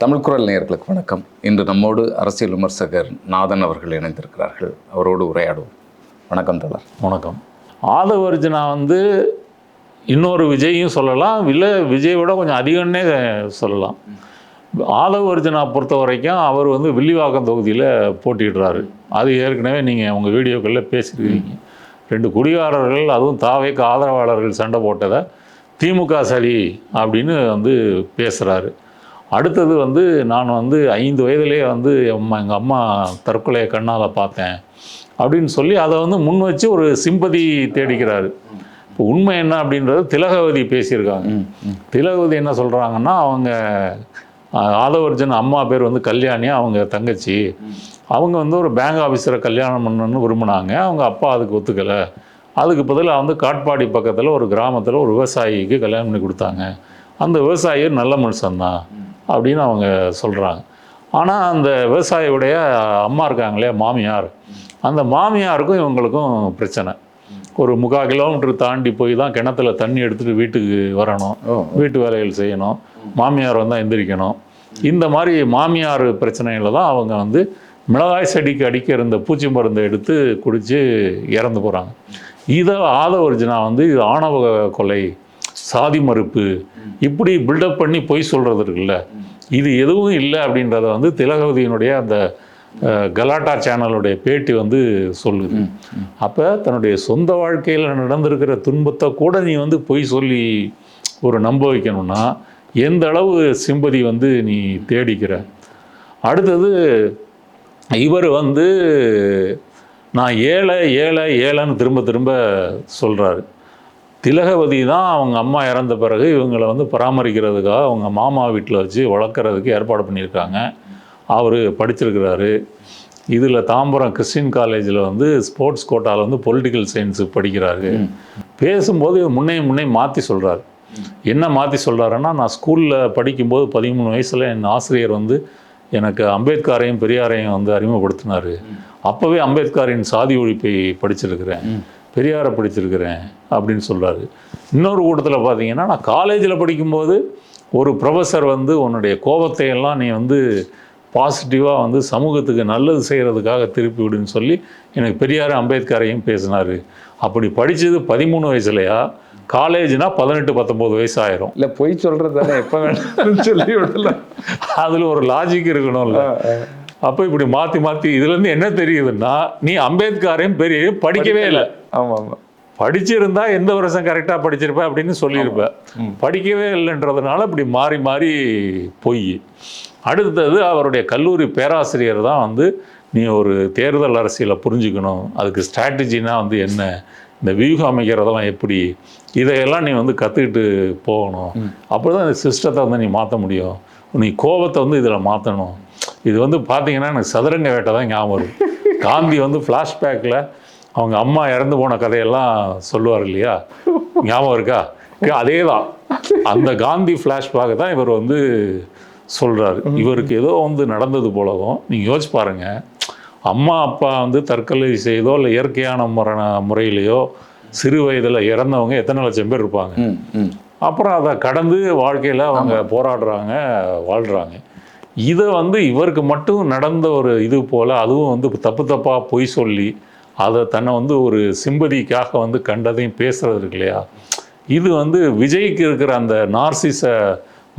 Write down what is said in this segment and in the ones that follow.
தமிழ் குரல் நேயர்களுக்கு வணக்கம். இன்று நம்மோடு அரசியல் விமர்சகர் நாதன் அவர்கள் இணைந்திருக்கிறார்கள். அவரோடு உரையாடுவோம். வணக்கம் தோழர். வணக்கம். ஆதவ அர்ஜுனா இன்னொரு விஜயும் சொல்லலாம், இல்லை விஜயை விட கொஞ்சம் அதிகம்னே சொல்லலாம். ஆதவ அர்ஜுனா பொறுத்த வரைக்கும் அவர் வில்லிவாக்கம் தொகுதியில் போட்டிடுறாரு. அது ஏற்கனவே நீங்கள் உங்கள் வீடியோக்களில் பேசியிருக்கீங்க. 2 குடிகாரர்கள், அதுவும் தாவேக்கு ஆதரவாளர்கள் சண்டை போட்டதை திமுக சரி அப்படின்னு பேசுகிறாரு. அடுத்தது நான் 5 வயதிலே எங்கள் அம்மா தற்கொலையை கண்ணால் பார்த்தேன் அப்படின்னு சொல்லி அதை முன் வச்சு ஒரு சிம்பதி தேடிக்கிறாரு. இப்போ உண்மை என்ன அப்படின்றது திலகவதி பேசியிருக்காங்க. திலகவதி என்ன சொல்கிறாங்கன்னா, அவங்க ஆதவ அர்ஜுன் அம்மா பேர் கல்யாணி, அவங்க தங்கச்சி. அவங்க ஒரு பேங்க் ஆஃபீஸரை கல்யாணம் பண்ணணும்னு விரும்பினாங்க. அவங்க அப்பா அதுக்கு ஒத்துக்கலை. அதுக்கு பதிலாக காட்பாடி பக்கத்தில் ஒரு கிராமத்தில் ஒரு விவசாயிக்கு கல்யாணம் பண்ணி கொடுத்தாங்க. அந்த விவசாயி நல்ல மனுஷன்தான் அப்படின்னு அவங்க சொல்கிறாங்க. ஆனால் அந்த விவசாயியுடைய அம்மா இருக்காங்களே மாமியார், அந்த மாமியாருக்கும் இவங்களுக்கும் பிரச்சனை. ஒரு 3/4 கிலோமீட்டர் தாண்டி போய் தான் கிணத்துல தண்ணி எடுத்துகிட்டு வீட்டுக்கு வரணும், வீட்டு வேலைகள் செய்யணும், மாமியார் எந்திரிக்கணும். இந்த மாதிரி மாமியார் பிரச்சனையில் தான் அவங்க மிளகாய் செடிக்கு அடிக்க இருந்த பூச்சி மருந்தை எடுத்து குடித்து இறந்து போகிறாங்க. இதை ஆதவ அர்ஜுனா இது ஆணவ கொலை, சாதி மறுப்பு, இப்படி பில்டப் பண்ணி பொய் சொல்கிறது இருக்குல்ல, இது எதுவும் இல்லை அப்படின்றத திலகவதியினுடைய அந்த கலாட்டா சேனலுடைய பேட்டி சொல்லுது. அப்போ தன்னுடைய சொந்த வாழ்க்கையில் நடந்திருக்கிற துன்பத்தை கூட நீ பொய் சொல்லி ஒரு நம்ப வைக்கணும்னா எந்த அளவு சிம்பதி நீ தேடிக்கிற. அடுத்தது இவர் நான் ஏழை ஏழை ஏழைன்னு திரும்ப திரும்ப சொல்கிறாரு. திலகவதி தான் அவங்க அம்மா இறந்த பிறகு இவங்களை பராமரிக்கிறதுக்காக அவங்க மாமா வீட்டில் வச்சு வளர்க்குறதுக்கு ஏற்பாடு பண்ணியிருக்காங்க. அவர் படிச்சிருக்கிறாரு. இதில் தாம்பரம் கிறிஸ்டின் காலேஜில் ஸ்போர்ட்ஸ் கோட்டாவில் பொலிட்டிக்கல் சயின்ஸு படிக்கிறாரு. பேசும்போது முன்னே மாற்றி சொல்கிறார். என்ன மாற்றி சொல்கிறாருன்னா, நான் ஸ்கூலில் படிக்கும்போது 13 வயசில் என் ஆசிரியர் எனக்கு அம்பேத்கரையும் பெரியாரையும் அறிமுகப்படுத்தினார். அப்போவே அம்பேத்கரின் சாதி ஒழிப்பை படிச்சிருக்கிறேன், பெரியாரை படிச்சிருக்கிறேன் அப்படின்னு சொல்கிறாரு. இன்னொரு கூட்டத்தில் பார்த்தீங்கன்னா, நான் காலேஜில் படிக்கும்போது ஒரு ப்ரொஃபஸர் உன்னுடைய கோபத்தை எல்லாம் நீ பாசிட்டிவாக சமூகத்துக்கு நல்லது செய்கிறதுக்காக திருப்பி விடுன்னு சொல்லி எனக்கு பெரியார் அம்பேத்கரையும் பேசினார். அப்படி படித்தது 13 வயசுலையா? காலேஜ்னா 18-19 வயசு ஆயிரும். இல்லை பொய் சொல்கிறது தானே, எப்போ வேணும் சொல்லி விடலாம். அதில் ஒரு லாஜிக் இருக்கணும்ல. அப்போ இப்படி மாற்றி மாற்றி இதுலேருந்து என்ன தெரியுதுன்னா, நீ அம்பேத்கரையும் பெரியாரையும் படிக்கவே இல்லை. ஆமாம் ஆமாம், படிச்சிருந்தா எந்த வருஷம் கரெக்டாக படிச்சிருப்பேன் அப்படின்னு சொல்லியிருப்பேன். படிக்கவே இல்லைன்றதுனால இப்படி மாறி மாறி பொய். அடுத்தது அவருடைய கல்லூரி பேராசிரியர் தான் நீ ஒரு தேர்தல் அரசியலை புரிஞ்சுக்கணும், அதுக்கு ஸ்ட்ராட்டஜினா என்ன, இந்த வியூகம் அமைக்கிறதெல்லாம் எப்படி, இதையெல்லாம் நீ கற்றுக்கிட்டு போகணும். அப்படி தான் இந்த சிஸ்டத்தை நீ மாற்ற முடியும். நீ கோபத்தை இதில் மாற்றணும். இது பார்த்தீங்கன்னா எனக்கு சதுரங்க வேட்டை தான் ஞாபகம் வரும். காந்தி ஃப்ளாஷ்பேக்கில் அவங்க அம்மா இறந்து போன கதையெல்லாம் சொல்லுவார் இல்லையா, ஞாபகம் இருக்கா? அதே தான், அந்த காந்தி ஃப்ளாஷ்பேக் தான் இவர் சொல்கிறாரு. இவருக்கு ஏதோ நடந்தது போலவும். நீங்கள் யோசிச்சு பாருங்கள், அம்மா அப்பா தற்கொலை செய்தோ இல்லை இயற்கையான முறையிலையோ சிறு வயதில் இறந்தவங்க எத்தனை லட்சம் பேர் இருப்பாங்க. அப்புறம் அதை கடந்து வாழ்க்கையில் அவங்க போராடுறாங்க, வாழ்கிறாங்க. இதை இவருக்கு மட்டும் நடந்த ஒரு இது போல், அதுவும் தப்பு தப்பாக பொய் சொல்லி அதை தன்னை ஒரு சிம்பதிக்காக கண்டதையும் பேசுறது இருக்கு இல்லையா, இது விஜய்க்கு இருக்கிற அந்த நார்சிச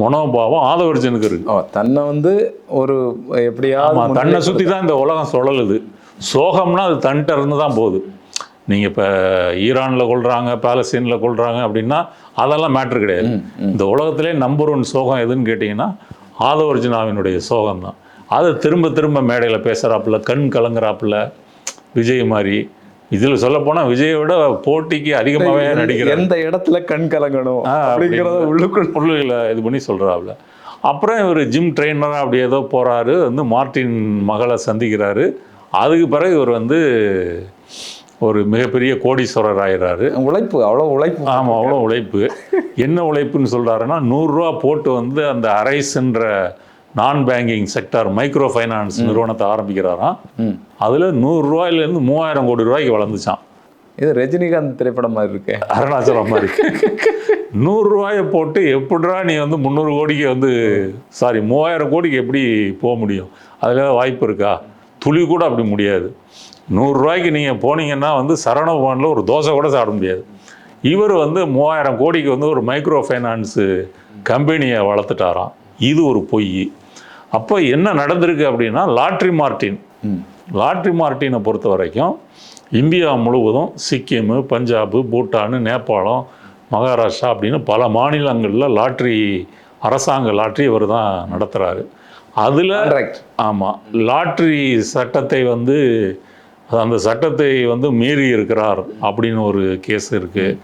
மனோபாவம் ஆதவ அர்ஜுனுக்கு இருக்கு. தன்னை ஒரு எப்படியாவது தன்னை சுற்றி தான் இந்த உலகம் சுழலுது. சோகம்னா அது தன்கிட்ட இருந்து தான் போகுது. நீங்கள் இப்போ ஈரானில் கொள்கிறாங்க, பாலஸ்தீனில் கொள்கிறாங்க அப்படின்னா அதெல்லாம் மேட்ரு கிடையாது. இந்த உலகத்திலே நம்பர் 1 சோகம் எதுன்னு கேட்டிங்கன்னா ஆதவ அர்ஜுனாவினுடைய சோகம்தான். அதை திரும்ப திரும்ப மேடையில் பேசுகிறாப்புல, கண் கலங்குறாப்புல விஜய் மாதிரி. இதில் சொல்லப்போனால் விஜயை விட போட்டிக்கு அதிகமாகவே நடிக்கிறேன். எந்த இடத்துல கண் கலங்கணும் அப்படிங்கிறத உள்ளுக்குள்ள இது பண்ணி சொல்கிறாப்புல. அப்புறம் இவர் ஜிம் ட்ரெயினராக அப்படி ஏதோ போகிறாரு, மார்ட்டின் மகளை சந்திக்கிறாரு. அதுக்கு பிறகு இவர் ஒரு மிகப்பெரிய கோடீஸ்வரர் ஆகிறாரு. உழைப்பு, அவ்வளோ உழைப்பு. ஆமாம், அவ்வளோ உழைப்பு. என்ன உழைப்புன்னு சொல்கிறாருன்னா, 100 ரூபா போட்டு அந்த அரைஸ்ன்ற நான் பேங்கிங் செக்டார் மைக்ரோ ஃபைனான்ஸ் நிறுவனத்தை ஆரம்பிக்கிறாராம். அதில் 100 ரூபாயிலேருந்து 3000 கோடி ரூபாய்க்கு வளர்ந்துச்சான். இது ரஜினிகாந்த் திரைப்படம் மாதிரி இருக்கு, அருணாச்சலம் மாதிரி. 100 ரூபாயை போட்டு எப்படிடா நீ வந்து 300 கோடிக்கு வந்து 3000 கோடிக்கு எப்படி போக முடியும்? அதில் வாய்ப்பு இருக்கா? துளி கூட அப்படி முடியாது. 100 ரூபாய்க்கு நீங்கள் போனீங்கன்னா வந்து சரவணபவனில் ஒரு தோசை கூட சாப்பிட முடியாது. இவர் வந்து 3000 கோடிக்கு வந்து ஒரு மைக்ரோ ஃபைனான்ஸு கம்பெனியை வளர்த்துட்டாராம். இது ஒரு பொய். அப்போ என்ன நடந்திருக்கு அப்படின்னா, லாட்ரி மார்ட்டினை பொறுத்த வரைக்கும் இந்தியா முழுவதும் சிக்கிம், பஞ்சாபு, பூட்டான், நேபாளம், மகாராஷ்டிரா அப்படின்னு பல மாநிலங்களில் அரசாங்க லாட்ரி இவர் தான் நடத்துகிறாரு. அதில் ஆமாம், லாட்ரி சட்டத்தை வந்து அந்த சட்டத்தை வந்து மீறி இருக்கிறார் அப்படின்னு ஒரு கேஸ் இருக்குது.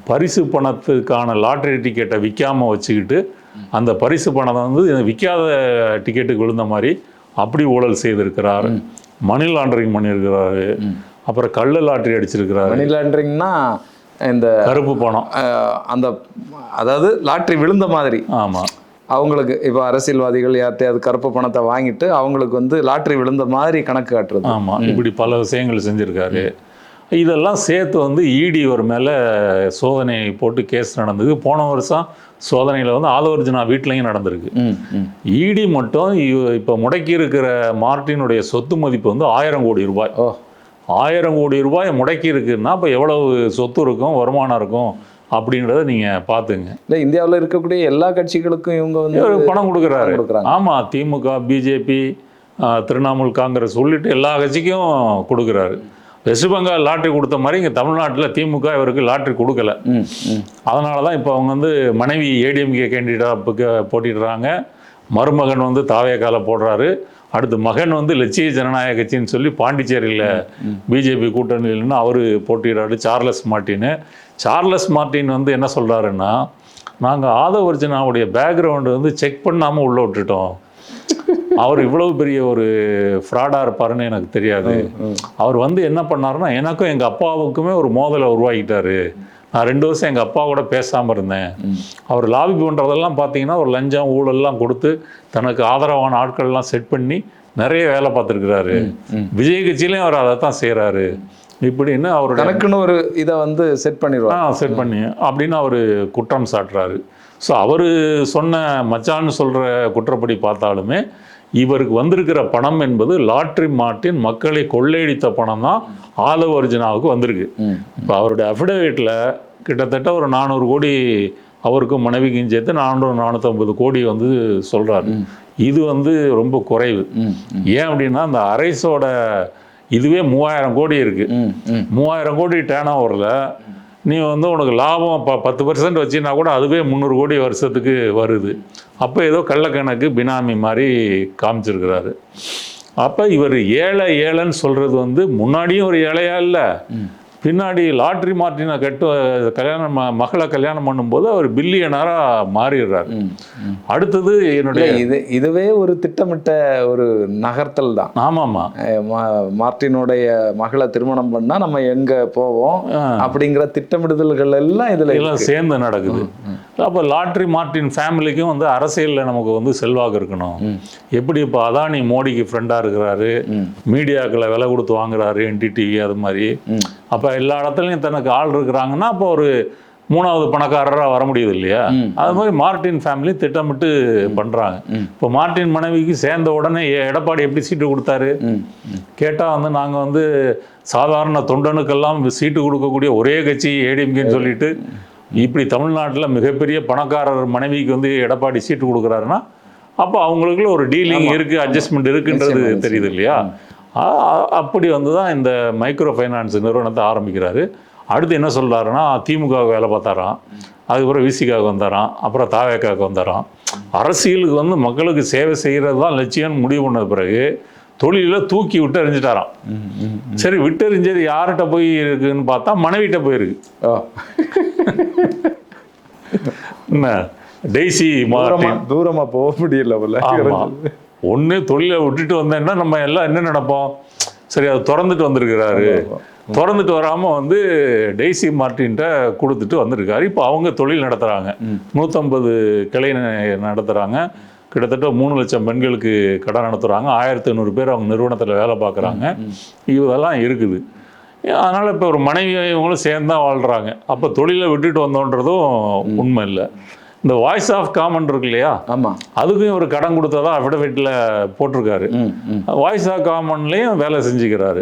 பரிசு பணத்துக்கான லாட்ரி டிக்கெட்டை விற்காமல் வச்சுக்கிட்டு அந்த பரிசு பணத்தை வந்து விற்காத டிக்கெட்டுக்கு விழுந்த மாதிரி அப்படி ஊழல் செய்திருக்கிறார். மணி லாண்டரிங் பண்ணியிருக்கிறாரு. அப்புறம் கள்ள லாட்ரி அடிச்சிருக்கிறாரு. மணி லாண்டரிங்னா இந்த கருப்பு பணம், அந்த அதாவது லாட்ரி விழுந்த மாதிரி. ஆமாம், அவங்களுக்கு இப்போ அரசியல்வாதிகள் யார்ட்டையாவது கருப்பு பணத்தை வாங்கிட்டு அவங்களுக்கு வந்து லாட்ரி விழுந்த மாதிரி கணக்கு காட்டுறது. ஆமாம், இப்படி பல விஷயங்கள் செஞ்சுருக்காரு. இதெல்லாம் சேர்த்து வந்து இடி ஒரு மேலே சோதனை போட்டு கேஸ் நடந்தது. போன வருஷம் சோதனையில் வந்து ஆதவர்ஜுனா வீட்லையும் நடந்திருக்கு. இடி மட்டும் இப்போ முடக்கி இருக்கிற மார்ட்டினுடைய சொத்து மதிப்பு வந்து 1000 கோடி ரூபாய். 1000 கோடி ரூபாய் முடக்கி இருக்குன்னா இப்போ எவ்வளவு சொத்து இருக்கும், வருமானம் இருக்கும் அப்படின்றத நீங்கள் பார்த்துங்க. இல்லை, இந்தியாவில் இருக்கக்கூடிய எல்லா கட்சிகளுக்கும் இவங்க வந்து பணம் கொடுக்குறாரு. ஆமாம், திமுக, பிஜேபி, திரிணாமுல் காங்கிரஸ் உள்ளிட்டு எல்லா கட்சிக்கும் கொடுக்குறாரு. வெஸ்ட் பெங்கால் லாட்ரி கொடுத்த மாதிரி இங்கே தமிழ்நாட்டில் திமுக இவருக்கு லாட்ரி கொடுக்கல. அதனால தான் இப்போ அவங்க வந்து மனைவி ஏடிஎம்கே கேண்டிடேட்டாக போட்டிடுறாங்க. மருமகன் வந்து தாவேக்கால போடுறாரு. அடுத்து மகன் வந்து லட்சிய ஜனநாயக கட்சின்னு சொல்லி பாண்டிச்சேரியில் பிஜேபி கூட்டணியில்னு அவர் போட்டிடுறாரு. சார்லஸ் மார்ட்டின் வந்து என்ன சொல்கிறாருன்னா, நாங்கள் ஆதவர்ஜுனாவுடைய பேக்ரவுண்டு வந்து செக் பண்ணாமல் உள்ளே விட்டுட்டோம். அவர் இவ்வளவு பெரிய ஒரு ஃப்ராடாக இருப்பாருன்னு எனக்கு தெரியாது. அவர் வந்து என்ன பண்ணாருன்னா, எனக்கும் எங்கள் அப்பாவுக்குமே ஒரு மோதலை உருவாக்கிட்டாரு. நான் 2 வருஷம் எங்கள் அப்பா கூட பேசாமல் இருந்தேன். அவர் லாபி பண்ணுறதெல்லாம் பார்த்தீங்கன்னா ஒரு லஞ்சம் ஊழல்லாம் கொடுத்து தனக்கு ஆதரவான ஆட்கள்லாம் செட் பண்ணி நிறைய வேலை பார்த்துருக்கிறாரு. விஜய் கட்சியிலையும் அவர் அதை தான் செய்கிறாரு இப்படின்னு அவர் தனக்குன்னு ஒரு இதை வந்து செட் பண்ணி அப்படின்னு அவர் குற்றம் சாட்டுறாரு. ஸோ அவர் சொன்ன மச்சான்னு சொல்கிற குற்றப்படி பார்த்தாலுமே இவருக்கு வந்திருக்கிற பணம் என்பது லாட்ரி மார்ட்டின் மக்களை கொள்ளையடித்த பணம் தான் ஆதவர்ஜுனாவுக்கு வந்திருக்கு. இப்போ அவருடைய அஃபிடவிட்டில் கிட்டத்தட்ட ஒரு 400 கோடி அவருக்கும் மனைவிக்கும் சேர்த்து 450 கோடி வந்து சொல்கிறாரு. இது வந்து ரொம்ப குறைவு. ஏன் அப்படின்னா அந்த அரைஸோட இதுவே 3000 கோடி இருக்குது. 3000 கோடி டேர்ன் ஓவரில் நீ வந்து உனக்கு லாபம் 10% வச்சுன்னா கூட அதுவே 300 கோடி வருஷத்துக்கு வருது. அப்போ ஏதோ கள்ளக்கணக்கு பினாமி மாதிரி காமிச்சிருக்கிறாரு. அப்போ இவர் ஏழைன்னு சொல்கிறது வந்து முன்னாடியும் ஒரு ஏழையா இல்லை, பின்னாடி லாட்ரி மார்ட்டினை மகளை கல்யாணம் பண்ணும்போது அவர் பில்லியனராக மாறிடுறாரு. அடுத்தது என்னுடைய இதுவே ஒரு திட்டமிட்ட ஒரு நகர்த்தல் தான். ஆமாம்மா, மார்ட்டினுடைய மகளை திருமணம் பண்ணால் நம்ம எங்கே போவோம் அப்படிங்கிற திட்டமிடுதல்கள் எல்லாம் இதில் சேர்ந்து நடக்குது. அப்போ லாட்ரி மார்ட்டின் ஃபேமிலிக்கும் வந்து அரசியலில் நமக்கு வந்து செல்வாக்கு இருக்கணும். எப்படி இப்போ அதானி மோடிக்கு ஃப்ரெண்டாக இருக்கிறாரு, மீடியாக்களை விலை கொடுத்து வாங்குறாரு, NDTV அது மாதிரி. அப்போ எல்லா இடத்துலையும் தனக்கு ஆள் இருக்கிறாங்கன்னா அப்போ ஒரு 3வது பணக்காரராக வர முடியுது இல்லையா? அது மாதிரி மார்ட்டின் ஃபேமிலி திட்டமிட்டு பண்ணுறாங்க. இப்போ மார்ட்டின் மனைவிக்கு சேர்ந்த உடனே எடப்பாடி எப்படி சீட்டு கொடுத்தாரு கேட்டால் வந்து நாங்கள் வந்து சாதாரண தொண்டனுக்கெல்லாம் சீட்டு கொடுக்கக்கூடிய ஒரே கட்சி ஏடிஎம்கேன்னு சொல்லிட்டு இப்படி தமிழ்நாட்டில் மிகப்பெரிய பணக்காரர் மனைவிக்கு வந்து எடப்பாடி சீட்டு கொடுக்குறாருன்னா அப்போ அவங்களுக்குள்ள ஒரு டீலிங் இருக்குது, அட்ஜஸ்ட்மெண்ட் இருக்குன்றது தெரியுது இல்லையா? அப்படி வந்து தான் இந்த மைக்ரோ ஃபைனான்ஸ் நிறுவனத்தை ஆரம்பிக்கிறாரு. அடுத்து என்ன சொல்கிறாருன்னா, திமுக வேலை பார்த்தாராம், அதுக்கப்புறம் விசிகாவுக்கு வந்தாராம், அப்புறம் தாவேக்காவுக்கு வந்தாராம். அரசியலுக்கு வந்து மக்களுக்கு சேவை செய்கிறது தான் லட்சியம்னு முடிவு பண்ண பிறகு தொழிலில் தூக்கி விட்டு எறிஞ்சிட்டாராம். சரி, விட்டு எறிஞ்சது யார்கிட்ட போய் இருக்குன்னு பார்த்தா மனைவிட்ட போயிருக்கு. என்ன டெய்சி தூரமாக போக முடியல. ஒன்று தொழிலை விட்டுட்டு வந்தேன்னா நம்ம எல்லாம் என்ன நினைப்போம், சரி அது திறந்துட்டு வந்திருக்கிறாரு, திறந்துட்டு வராமல் வந்து டெய்சி மார்ட்டின்ட்ட கொடுத்துட்டு வந்திருக்காரு. இப்போ அவங்க தொழில் நடத்துகிறாங்க, 150 கிளை நடத்துகிறாங்க, கிட்டத்தட்ட 3 லட்சம் பெண்களுக்கு கடை நடத்துகிறாங்க, 1500 பேர் அவங்க நிறுவனத்தில் வேலை பார்க்குறாங்க. இதெல்லாம் இருக்குது. அதனால் இப்போ ஒரு மனைவி இவங்களும் சேர்ந்து தான் வாழ்கிறாங்க. அப்போ தொழிலை விட்டுட்டு வந்தோன்றதும் உண்மை இல்லை. இந்த வாய்ஸ் ஆஃப் காமன் இருக்கு இல்லையா, ஆமாம், அதுக்கும் ஒரு கடன் கொடுத்ததா அஃபிடவிட்டில் போட்டிருக்காரு. வாய்ஸ் ஆஃப் காமன்லேயும் வேலை செஞ்சுக்கிறாரு.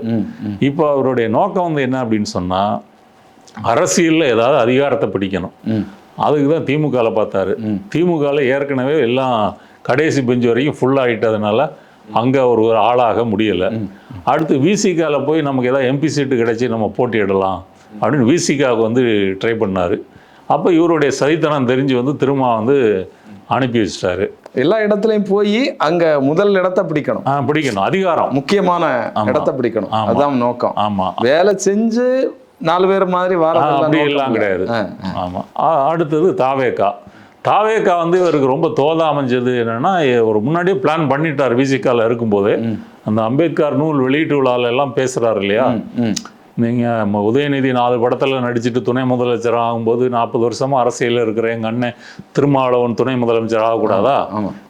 இப்போ அவருடைய நோக்கம் வந்து என்ன அப்படின்னு சொன்னால், அரசியலில் ஏதாவது அதிகாரத்தை பிடிக்கணும். அதுக்கு தான் திமுகவில் பார்த்தாரு. திமுகவில் ஏற்கனவே எல்லாம் கடைசி பெஞ்சு வரைக்கும் ஃபுல்லாகிட்டதுனால அங்கே ஒரு ஆளாக முடியலை. அடுத்து விசிகாவில் போய் நமக்கு ஏதாவது எம்பி சீட்டு கிடைச்சி நம்ம போட்டியிடலாம் அப்படின்னு விசிகாவுக்கு வந்து ட்ரை பண்ணார். அப்போ இவருடைய சதித்தனம் தெரிஞ்சு வந்து திரும்ப வந்து அனுப்பி வச்சிட்டாரு. எல்லா இடத்துலையும் போய் அங்கே முதல் இடத்த பிடிக்கணும், அதிகாரம் முக்கியமான இடத்த பிடிக்கணும், அதுதான் நோக்கம். ஆமாம், வேலை செஞ்சு 4 பேர் மாதிரி அப்படி எல்லாம் கிடையாது. ஆமாம். அடுத்தது தாவேக்கா வந்து இவருக்கு ரொம்ப தோதா அமைஞ்சது என்னென்னா, ஒரு முன்னாடியே பிளான் பண்ணிட்டார். விசிகாவில் இருக்கும்போது அந்த அம்பேத்கர் நூல் வெளியீட்டு விழாவில் எல்லாம் பேசுகிறாரு இல்லையா, நீங்கள் உதயநிதி 4 படத்தில் நடிச்சுட்டு துணை முதலமைச்சர் ஆகும்போது 40 வருஷமாக அரசியலில் இருக்கிற எங்கள் அண்ணன் திருமாவளவன் துணை முதலமைச்சர் ஆகக்கூடாதா?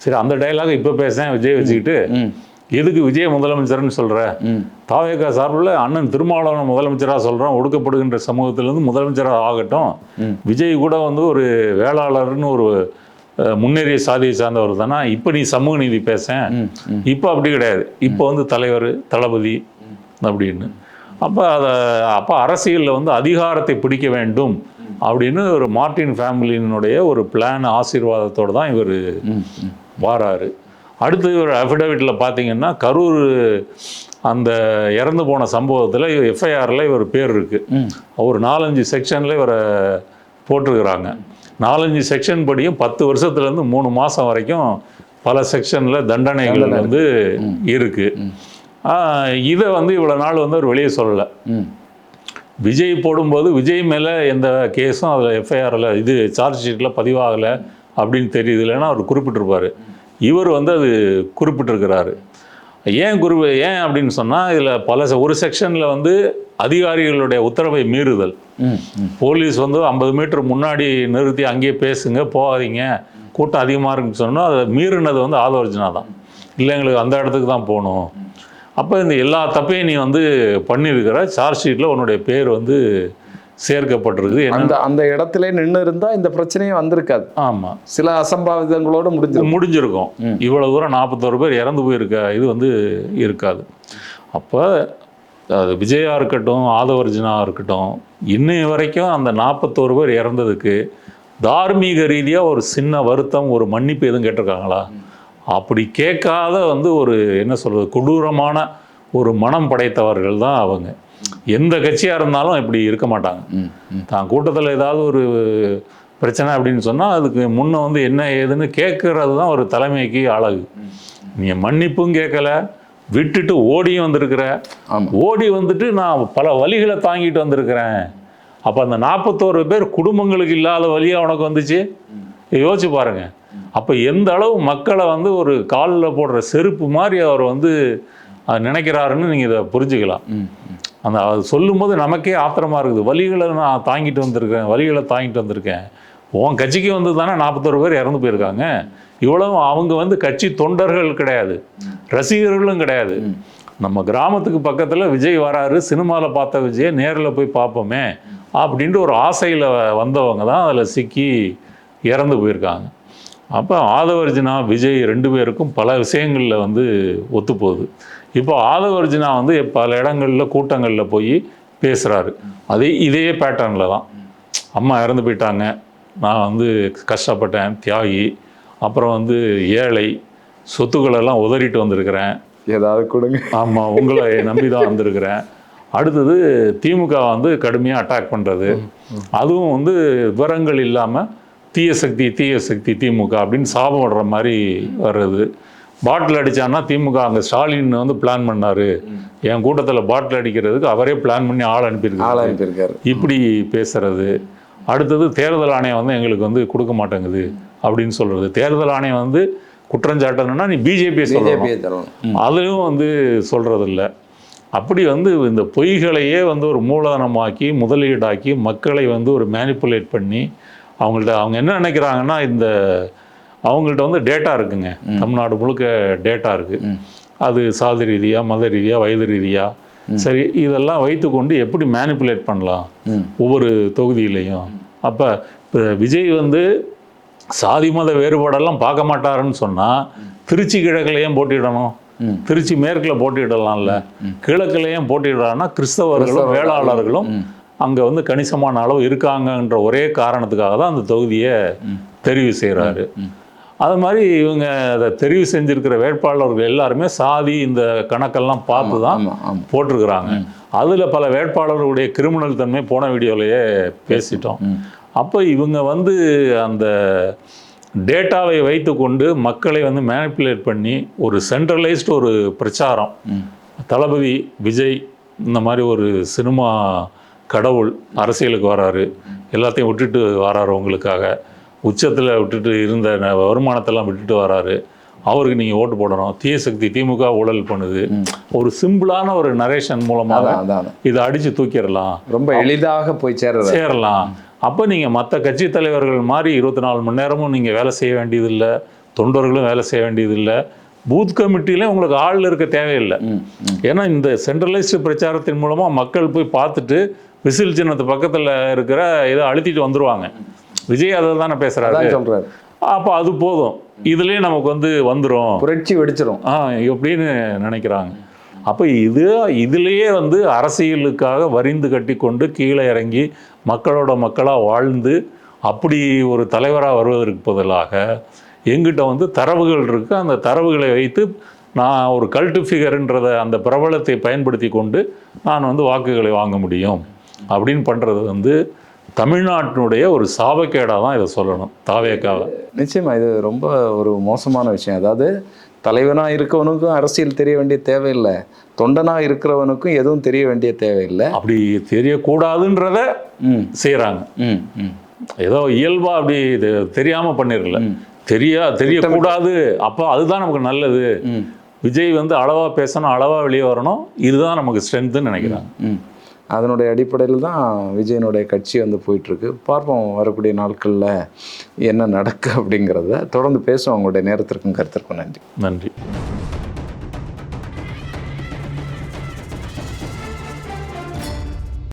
சரி, அந்த டைலாக் இப்போ பேசுகிறேன் விஜய் வச்சுக்கிட்டு, எதுக்கு விஜய் முதலமைச்சர்னு சொல்கிற? தாவேகா சார்பில் அண்ணன் திருமாவளவன் முதலமைச்சராக சொல்கிறோம், ஒடுக்கப்படுகின்ற சமூகத்திலேருந்து முதலமைச்சராக ஆகட்டும். விஜய் கூட வந்து ஒரு வேளாளர்னு ஒரு முன்னேறிய சாதியை சார்ந்தவர் தானே. இப்போ நீ சமூக நீதி பேச, இப்போ அப்படி கிடையாது, இப்போ வந்து தலைவர் தளபதி அப்படின்னு. அப்போ அரசியலில் வந்து அதிகாரத்தை பிடிக்க வேண்டும் அப்படின்னு ஒரு மார்ட்டின் ஃபேமிலியினுடைய ஒரு பிளான் ஆசீர்வாதத்தோடு தான் இவர் வாராரு. அடுத்து இவர் அஃபிடவிட்டில் பார்த்தீங்கன்னா, கரூர் அந்த இறந்து போன சம்பவத்தில் எஃப்ஐஆரில் இவர் பேர் இருக்குது. ஒரு 4-5 செக்ஷனில் இவரை போட்டிருக்கிறாங்க. 4-5 செக்ஷன் படியும் 10 வருஷத்துலேருந்து 3 மாதம் வரைக்கும் பல செக்ஷனில் தண்டனைகள் வந்து இருக்குது. இதை வந்து இவ்வளோ நாள் வந்து அவர் வெளியே சொல்லலை. விஜய் போடும்போது விஜய் மேலே எந்த கேஸும் அதில் எஃப்ஐஆரில் இது சார்ஜ் ஷீட்டில் பதிவாகலை அப்படின்னு தெரியுது, இல்லைன்னா அவர் குறிப்பிட்டிருப்பார். இவர் வந்து அது குறிப்பிட்டிருக்கிறாரு. ஏன் அப்படின்னு சொன்னால், இதில் ஒரு செக்ஷனில் வந்து அதிகாரிகளுடைய உத்தரவை மீறுதல். போலீஸ் வந்து 50 மீட்டர் முன்னாடி நிறுத்தி அங்கேயே பேசுங்க, போகாதீங்க, கூட்டம் அதிகமாக இருக்குன்னு சொன்னால் அதை மீறினது வந்து ஆதவர்ஜனா தான். இல்லை, எங்களுக்கு அந்த இடத்துக்கு தான் போகணும். அப்போ இந்த எல்லா தப்பையும் நீ வந்து பண்ணியிருக்கிற, சார்ஜ் ஷீட்டில் உன்னுடைய பேர் வந்து சேர்க்கப்பட்டிருக்கு. அந்த இடத்துல நின்று இருந்தால் இந்த பிரச்சனையும் வந்திருக்காது. ஆமாம், சில அசம்பாவிதங்களோடு முடிஞ்சிருக்கும். இவ்வளோ தூரம் 41 பேர் இறந்து போயிருக்க இது வந்து இருக்காது. அப்போ அது விஜயா இருக்கட்டும், ஆதவர்ஜனாக இருக்கட்டும், இன்னைய வரைக்கும் அந்த 41 பேர் இறந்ததுக்கு தார்மீக ரீதியாக ஒரு சின்ன வருத்தம், ஒரு மன்னிப்பு எதுவும் கேட்டிருக்காங்களா? அப்படி கேட்காத வந்து ஒரு என்ன சொல்கிறது, கொடூரமான ஒரு மனம் படைத்தவர்கள் தான் அவங்க. எந்த கட்சியாக இருந்தாலும் இப்படி இருக்க மாட்டாங்க. தான் கூட்டத்தில் ஏதாவது ஒரு பிரச்சனை அப்படின்னு சொன்னால் அதுக்கு முன்னே வந்து என்ன ஏதுன்னு கேட்கறது தான் ஒரு தலைமைக்கு அழகு. நீ மன்னிப்பும் கேட்கல, விட்டுட்டு ஓடியும் வந்திருக்கிற. ஓடி வந்துட்டு நான் பல வழிகளை தாங்கிட்டு வந்திருக்கிறேன். அப்போ அந்த 41 பேர் குடும்பங்களுக்கு இல்லாத வழியாக உனக்கு வந்துச்சு, யோசிச்சு பாருங்க. அப்போ எந்த அளவு மக்களை வந்து ஒரு காலில் போடுற செருப்பு மாதிரி அவர் வந்து நினைக்கிறாருன்னு நீங்கள் இதை புரிஞ்சுக்கலாம். அது சொல்லும்போது நமக்கே ஆத்திரமாக இருக்குது. வழிகளை நான் தாங்கிட்டு வந்திருக்கேன். உன் கட்சிக்கு வந்து தானே 41 பேர் இறந்து போயிருக்காங்க. இவ்வளவு அவங்க வந்து கட்சி தொண்டர்கள் கிடையாது, ரசிகர்களும் கிடையாது. நம்ம கிராமத்துக்கு பக்கத்தில் விஜய் வராரு, சினிமாவில் பார்த்த விஜயை நேரில் போய் பார்ப்போமே அப்படின்ட்டு ஒரு ஆசையில் வந்தவங்க தான் அதில் சிக்கி இறந்து போயிருக்காங்க. அப்போ ஆதவர்ஜனா விஜய் 2 பேருக்கும் பல விஷயங்களில் வந்து ஒத்துப்போகுது. இப்போ ஆதவர்ஜனா வந்து பல இடங்களில் கூட்டங்களில் போய் பேசுகிறாரு. இதே பேட்டர்னில் தான். அம்மா இறந்து போயிட்டாங்க, நான் வந்து கஷ்டப்பட்டேன், தியாகி, அப்புறம் வந்து ஏழை, சொத்துக்களெல்லாம் உதறிட்டு வந்திருக்கிறேன், ஏதாவது கொடுங்க, ஆமாம் உங்களை நம்பி தான் வந்திருக்கிறேன். அடுத்தது திமுக வந்து கடுமையாக அட்டாக் பண்ணுறது, அதுவும் வந்து விவரங்கள் இல்லாமல் தீய சக்தி திமுக அப்படின்னு சாபம் விடுற மாதிரி வர்றது. பாட்டில் அடித்தான்னா திமுக அங்கே ஸ்டாலின் வந்து பிளான் பண்ணார், என் கூட்டத்தில் பாட்டில் அடிக்கிறதுக்கு அவரே பிளான் பண்ணி ஆள் அனுப்பியிருக்காரு, இப்படி பேசுறது. அடுத்தது தேர்தல் ஆணையம் வந்து எங்களுக்கு வந்து கொடுக்க மாட்டேங்குது அப்படின்னு சொல்கிறது. தேர்தல் ஆணையம் வந்து குற்றஞ்சாட்டணும்னா நீ பிஜேபியை சொல்லணும், அதுவும் வந்து சொல்கிறதில்ல. அப்படி வந்து இந்த பொய்களையே வந்து ஒரு மூலதனமாக்கி முதலீடாக்கி மக்களை வந்து ஒரு மேனிப்புலேட் பண்ணி அவங்க என்ன நினைக்கிறாங்கன்னா, அவங்கள்ட்ட வந்து டேட்டா இருக்குங்க, தமிழ்நாடு முழுக்க டேட்டா இருக்குது. அது சாதி ரீதியாக, மத ரீதியாக, வயது ரீதியாக சரி இதெல்லாம் வைத்துக்கொண்டு எப்படி மேனிப்புலேட் பண்ணலாம் ஒவ்வொரு தொகுதியிலையும். அப்போ இப்போ விஜய் வந்து சாதி மத வேறுபாடெல்லாம் பார்க்க மாட்டாருன்னு சொன்னால் திருச்சி கிழக்குலையும் போட்டியிடணும், திருச்சி மேற்கில் போட்டியிடலாம்ல, கிழக்குலையும் போட்டியிடலாம்னா கிறிஸ்தவர்களும் வேளாளர்களும் அங்கே வந்து கணிசமான அளவு இருக்காங்கன்ற ஒரே காரணத்துக்காக தான் அந்த தொகுதியை தெரிவு செய்கிறாரு. அது மாதிரி இவங்க அதை தெரிவு செஞ்சுருக்கிற வேட்பாளர்கள் எல்லாருமே சாதி இந்த கணக்கெல்லாம் பார்த்து தான் போட்டிருக்கிறாங்க. அதில் பல வேட்பாளர்களுடைய கிரிமினல் தன்மை போன வீடியோலையே பேசிட்டோம். அப்போ இவங்க வந்து அந்த டேட்டாவை வைத்து கொண்டு மக்களை வந்து மேனிப்புலேட் பண்ணி ஒரு சென்ட்ரலைஸ்டு ஒரு பிரச்சாரம், தளபதி விஜய் இந்த மாதிரி ஒரு சினிமா கடவுள் அரசியலுக்கு வராரு, எல்லாத்தையும் விட்டுட்டு வராரு, உங்களுக்காக உச்சத்தில் விட்டுட்டு இருந்த வருமானத்தெல்லாம் விட்டுட்டு வராரு, அவருக்கு நீங்கள் ஓட்டு போடணும், தீய சக்தி திமுக ஊழல் பண்ணுது, ஒரு சிம்பிளான ஒரு நரேஷன் மூலமாக இதை அடித்து தூக்கிடலாம், ரொம்ப எளிதாக போய் சேரலாம். அப்போ நீங்கள் மற்ற கட்சி தலைவர்கள் மாதிரி 24 மணி நேரமும் நீங்கள் வேலை செய்ய வேண்டியதில்லை, தொண்டர்களும் வேலை செய்ய வேண்டியதில்லை, பூத் கமிட்டியிலே உங்களுக்கு ஆள் இருக்க தேவையில்லை. ஏன்னா இந்த சென்ட்ரலைஸ்டு பிரச்சாரத்தின் மூலமாக மக்கள் போய் பார்த்துட்டு விசில் சின்னத்து பக்கத்தில் இருக்கிற இதை அழுத்திட்டு வந்துடுவாங்க. விஜய் அதை தானே பேசுகிறாரு, சொல்கிறாரு. அப்போ அது போதும், இதுலேயே நமக்கு வந்து வந்துடும், புரட்சி வெடிச்சிடும் எப்படின்னு நினைக்கிறாங்க. அப்போ இதுலேயே வந்து அரசியலுக்காக வரிந்து கட்டி கொண்டு கீழே இறங்கி மக்களோட மக்களாக வாழ்ந்து அப்படி ஒரு தலைவராக வருவதற்கு பதிலாக எங்கிட்ட வந்து தரவுகள் இருக்குது, அந்த தரவுகளை வைத்து நான் ஒரு கல்ட்டு ஃபிகர்ன்றத அந்த பிரபலத்தை பயன்படுத்தி கொண்டு நான் வந்து வாக்குகளை வாங்க முடியும் அப்படின்னு பண்ணுறது வந்து தமிழ்நாட்டினுடைய ஒரு சாபக்கேடாக தான் இதை சொல்லணும், தாவேக்காவை. நிச்சயமாக இது ரொம்ப ஒரு மோசமான விஷயம். அதாவது தலைவனாக இருக்கவனுக்கும் அரசியல் தெரிய வேண்டிய தேவையில்லை, தொண்டனாக இருக்கிறவனுக்கும் எதுவும் தெரிய வேண்டிய தேவையில்லை. அப்படி தெரியக்கூடாதுன்றத செய்கிறாங்க. ஏதோ இயல்பாக அப்படி இது தெரியாமல் பண்ணிடல, தெரியக்கூடாது. அப்போ அதுதான் நமக்கு நல்லது. விஜய் வந்து அளவாக பேசணும், அளவாக வெளியே வரணும், இதுதான் நமக்கு ஸ்ட்ரென்த்துன்னு நினைக்கிறாங்க. அதனுடைய அடிப்படையில் தான் விஜயனுடைய கட்சி வந்து போயிட்டுருக்கு. பார்ப்போம் வரக்கூடிய நாட்களில் என்ன நடக்கு அப்படிங்கிறத தொடர்ந்து பேசுவோம். உங்களுடைய நேரத்திற்கும் கருத்திற்கும் நன்றி. நன்றி.